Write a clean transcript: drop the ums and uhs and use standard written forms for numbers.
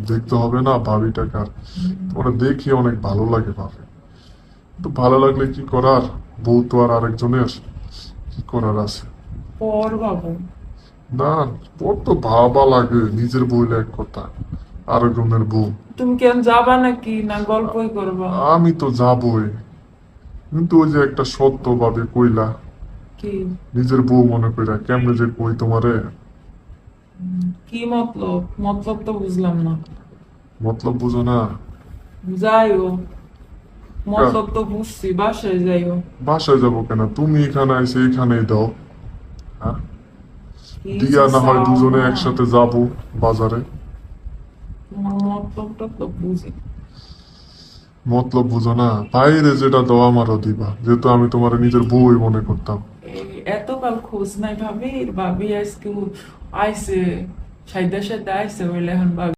দেখতে হবে না ভাবিটাকে আর। ওরা দেখি অনেক ভালো লাগে ভাবে। তো ভালো লাগলে কি করার, বউ তো আর আরেকজনের, কি করার আছে। পর বাবু। না, ওর তো ভাবা লাগে, নিজের বউলে এক কথা, আরেকজনের বউ। তুমি কেন যাবা নাকি না গল্পই করবা? আমি তো যাবই, কিন্তু ওই যে একটা সত্য ভাবে কইলা, কি? নিজের বউ মনে কইরা কেমনে যে কই তোমারে। কি মতলব? মতলব তো বুঝলাম না। মতলব বুঝো না? যাইও। কা- মতলব তো বুঝছি, বাসায় যাইও। বাসায় যাবো কেন, তুমি এখানে আইসে এখানেই দাও। হ্যাঁ, কি দিয়া যে না হয় চাও দুজনে না। একসাথে যাবো বাজারে। তোমার মতলবটা তো বুঝি। মতলব বুঝো না, বাইরে যেটা দাও আমারও দিবা, যেহেতু আমি তোমার নিজের বউই মনে করতাম। এই এতকাল খোঁজ নাই ভাবি, ভাবি আজকে আইসে, সাইদা সাইদা আইসে বলে এখন ভাবি